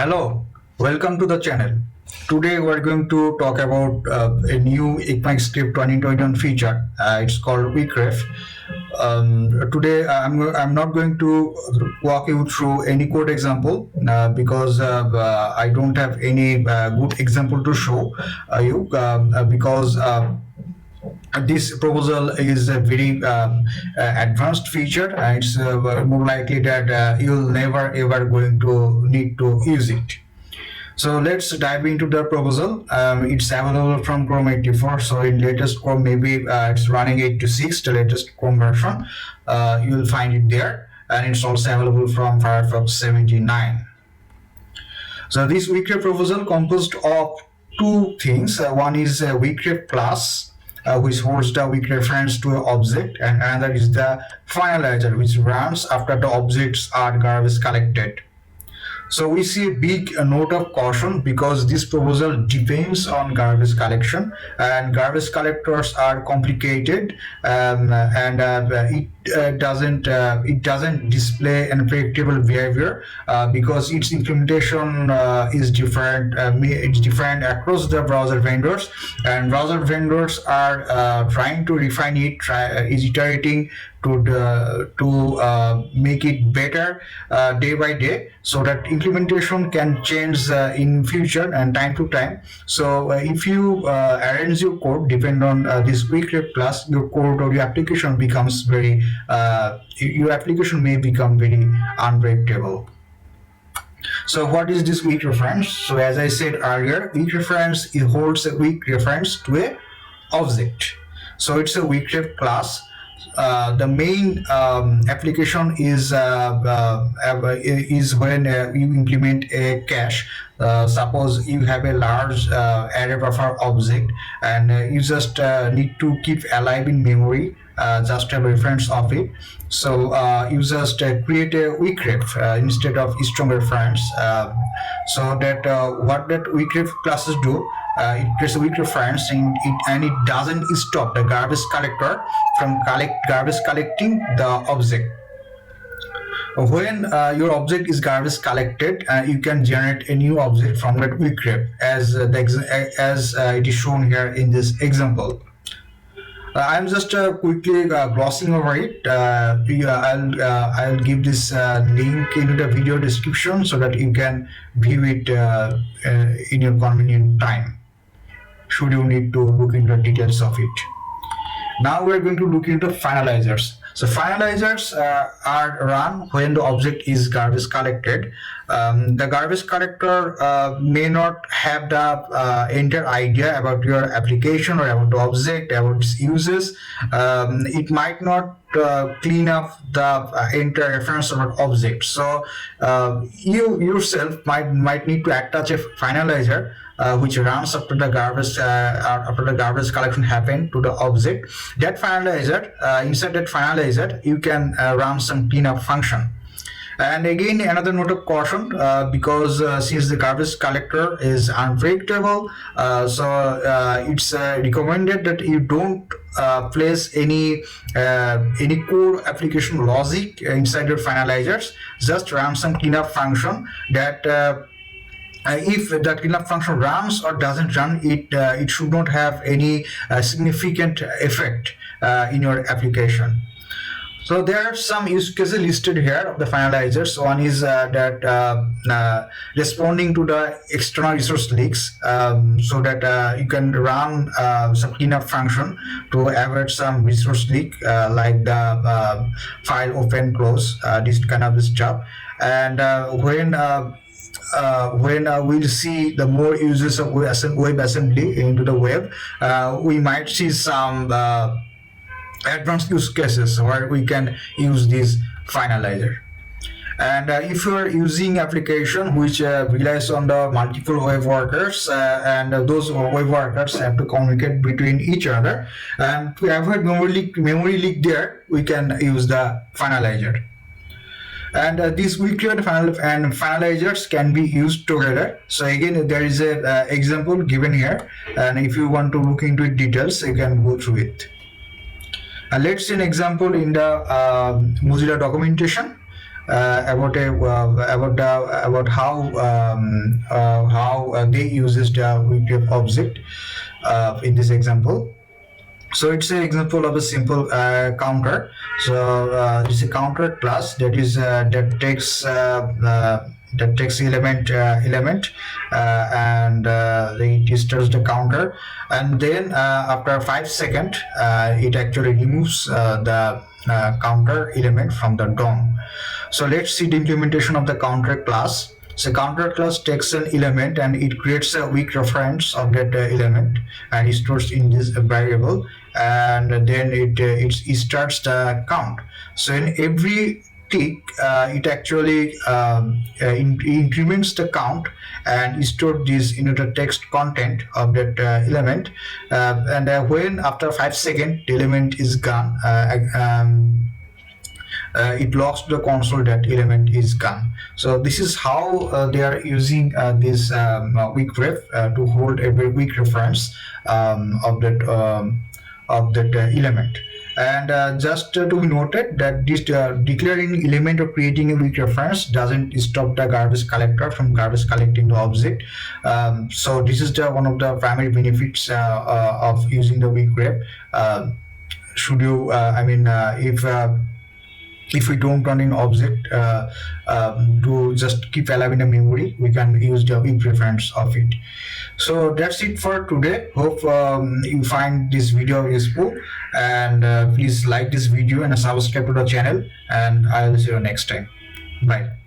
Hello, welcome to the channel. Today we're going to talk about a new ECMAScript 2021 feature. It's called Weakref. Today I'm not going to walk you through any code example because I don't have any good example to show you because this proposal is a very advanced feature, and it's more likely that you'll never ever going to need to use it. So let's dive into the proposal. It's available from Chrome 84. So in latest Chrome, maybe it's running 8.6, the latest Chrome version. You will find it there, and it's also available from Firefox 79. So this Weakref proposal composed of two things. One is a Weakref class, which holds the weak reference to an object, and another is the finalizer, which runs after the objects are garbage collected. So we see a big note of caution because this proposal depends on garbage collection, and garbage collectors are complicated, and it doesn't display an predictable behavior because its implementation is different. It's different across the browser vendors, and browser vendors are trying to refine it, is iterating to make it better day by day, so that implementation can change in future and time to time. So if you arrange your code depend on this Weakref class, your code or your application becomes very your application may become very unpredictable. So what is this weak reference? So as I said earlier, weak reference, it holds a weak reference to a object. So it's a Weakref class. The main application is when you implement a cache. Suppose you have a large array buffer object, and you just need to keep alive in memory, just have a reference of it. So you just create a Weakref instead of strong reference, so that what that Weakref classes do, it creates a weak reference, and it doesn't stop the garbage collector from garbage collecting the object. When your object is garbage collected, you can generate a new object from that Weakref, as it is shown here in this example. I'm just quickly glossing over it. I'll give this link into the video description so that you can view it in your convenient time, should you need to look into the details of it. Now we're going to look into finalizers. So finalizers are run when the object is garbage collected. The garbage collector may not have the entire idea about your application or about the object, about its uses. It might not clean up the entire reference of an object. So you yourself might need to attach a finalizer which runs after the garbage collection happened to the object. That finalizer, inside that finalizer, you can run some cleanup function. And again, another note of caution, because since the garbage collector is unpredictable, so it's recommended that you don't place any core application logic inside your finalizers. Just run some cleanup function that if that cleanup function runs or doesn't run, it should not have any significant effect in your application. So there are some use cases listed here of the finalizers. One is that responding to the external resource leaks, so that you can run some cleanup function to avoid some resource leak, like the file open close, this kind of stuff. And when we'll see the more uses of WebAssembly into the web, we might see some advanced use cases where we can use this finalizer. And if you are using application which relies on the multiple web workers, and those web workers have to communicate between each other, and to avoid memory leak there, we can use the finalizer. And these Weakref and finalizers can be used together. So again, there is a example given here, and if you want to look into it details, you can go through it. Let's see an example in the Mozilla documentation. about how they uses the weak ref object in this example. So it's an example of a simple counter. So it's a counter class that takes element and it registers the counter, and then after 5 seconds it actually removes the counter element from the DOM. So let's see the implementation of the counter class. So counter class takes an element and it creates a weak reference of that element and it stores in this variable, and then it starts the count. So in every tick, it actually increments the count and store this into the text content of that element. And when after 5 seconds the element is gone, it logs to the console that element is gone. So this is how they are using this weak ref to hold a very weak reference of that element. And just to be noted that this declaring element or creating a weak reference doesn't stop the garbage collector from garbage collecting the object. So this is one of the primary benefits of using the weak ref. Should you if we don't run an object to just keep alive in the memory, we can use the weak reference of it. So that's it for today. Hope you find this video useful, and please like this video and subscribe to the channel, and I will see you next time. Bye.